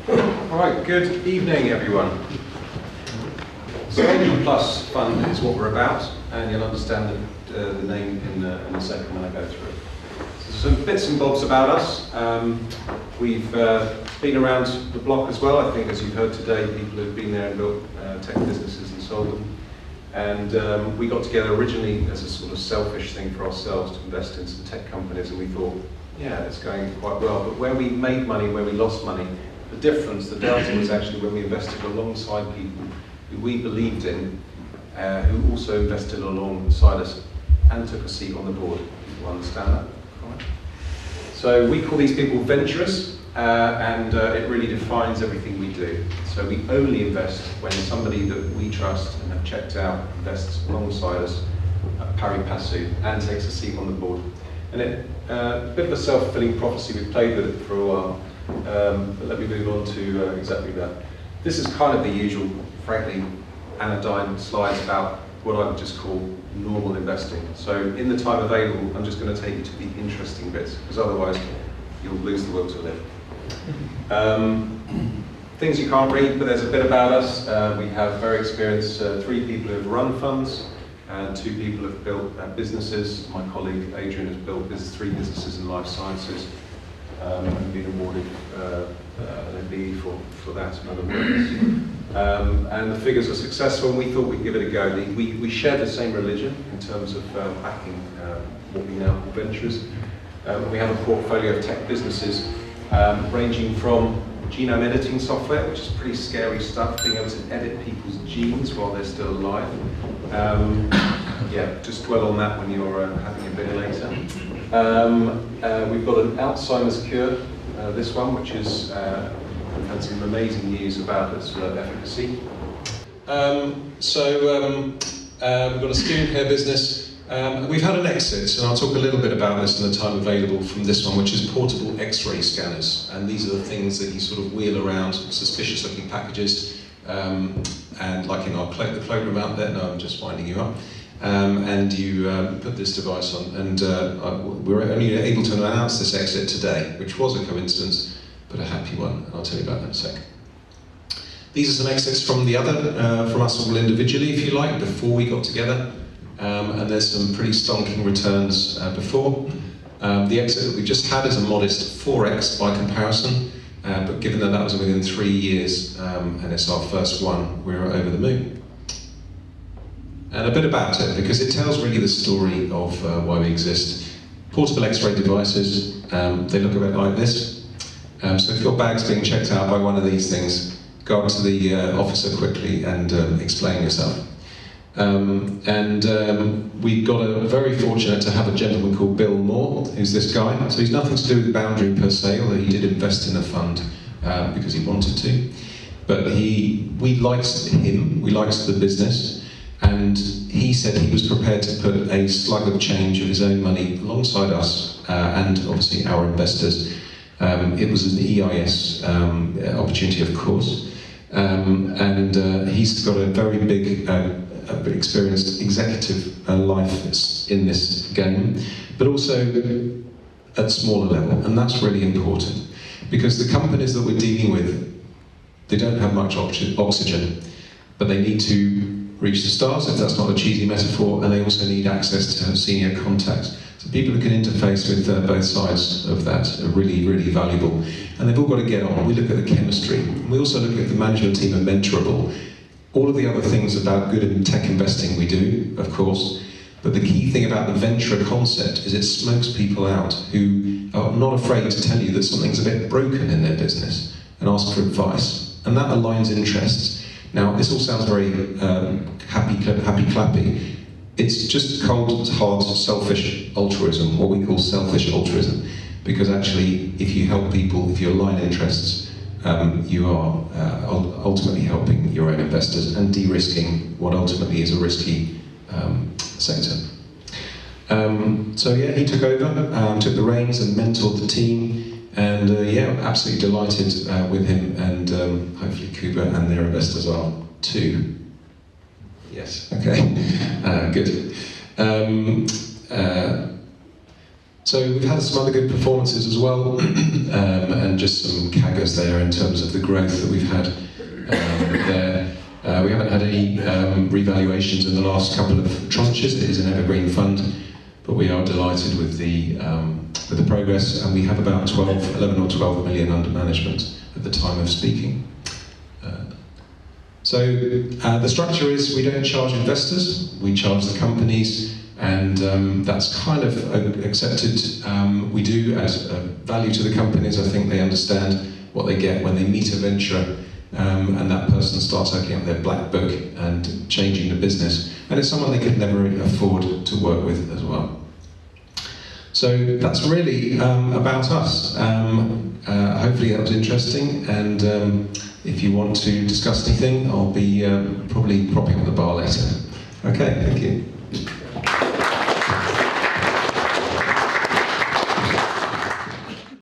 All right, good evening, everyone. So Angel Plus Fund is what we're about, and you'll understand the name in a second when I go through it. So some bits and bobs about us. We've been around the block as well. I think, as you've heard today, people have been there and built tech businesses and sold them. And we got together originally as a sort of selfish thing for ourselves to invest in some tech companies, and we thought, yeah, it's going quite well. But where we made money, where we lost money, the difference, the delta, was actually when we invested alongside people who we believed in, who also invested alongside us and took a seat on the board. People understand that? Right. So we call these people venturous, and it really defines everything we do. So we only invest when somebody that we trust and have checked out invests alongside us, pari passu, and takes a seat on the board. And a bit of a self-fulfilling prophecy. We've played with it for a while. But let me move on to exactly that. This is kind of the usual, frankly, anodyne slides about what I would just call normal investing. So in the time available, I'm just going to take you to the interesting bits, because otherwise you'll lose the will to live. Things you can't read, but there's a bit about us. We have very experienced 3 people who have run funds, and 2 people have built businesses. My colleague Adrian has built 3 businesses in life sciences. And been awarded an MBE for that and other works. And the figures are successful, and we thought we'd give it a go. We share the same religion in terms of backing what we now call ventures. We have a portfolio of tech businesses ranging from genome editing software, which is pretty scary stuff, being able to edit people's genes while they're still alive. Yeah, just dwell on that when you're having a beer later. We've got an Alzheimer's cure, this one, which is, we've had some amazing news about its efficacy. We've got a student care business. We've had an exit, and I'll talk a little bit about this in the time available from this one, which is portable X-ray scanners. And these are the things that you sort of wheel around, suspicious-looking packages, and like in our the cloakroom out there, no, I'm just winding you up. And you put this device on, and we were only able to announce this exit today, which was a coincidence, but a happy one. I'll tell you about that in a sec. These are some exits from the other, from us all individually, if you like, before we got together. And there's some pretty stonking returns before. The exit that we just had is a modest 4x by comparison, but given that that was within 3 years, and it's our first one, we're over the moon. And a bit about it, because it tells really the story of why we exist. Portable X-ray devices, they look a bit like this. So if your bag's being checked out by one of these things, go up to the officer quickly and explain yourself. We got very fortunate to have a gentleman called Bill Moore, who's this guy. So he's nothing to do with Boundary per se, although he did invest in a fund because he wanted to. But we liked him, we liked the business. And he said he was prepared to put a slug of change of his own money alongside us and obviously our investors. It was an EIS opportunity, of course. He's got a very big, experienced executive life in this game, but also at smaller level. And that's really important, because the companies that we're dealing with, they don't have much oxygen, but they need to reach the stars, if that's not a cheesy metaphor, and they also need access to senior contacts. So people who can interface with both sides of that are really, really valuable. And they've all got to get on. We look at the chemistry. We also look at the management team and mentorable. All of the other things about good tech investing we do, of course, but the key thing about the venture concept is it smokes people out who are not afraid to tell you that something's a bit broken in their business and ask for advice. And that aligns interests. Now, this all sounds very happy clappy. It's just cold, hard, selfish altruism, what we call selfish altruism. Because actually, if you help people, if you align interests, you are ultimately helping your own investors and de-risking what ultimately is a risky sector. So yeah, he took over, took the reins and mentored the team. And yeah, absolutely delighted with him, and hopefully Kuba and their investors are too. Yes, okay, good. So we've had some other good performances as well, and just some CAGRs there in terms of the growth that we've had there. We haven't had any revaluations in the last couple of tranches. It is an evergreen fund, but we are delighted with the progress, and we have about 11 or 12 million under management at the time of speaking. So the structure is we don't charge investors, we charge the companies, and that's kind of accepted. We do add value to the companies. I think they understand what they get when they meet a venture, and that person starts opening up their black book and changing the business. And it's someone they could never afford to work with as well. So that's really about us. Hopefully that was interesting, and if you want to discuss anything, I'll be probably propping up the bar later. Okay, thank you.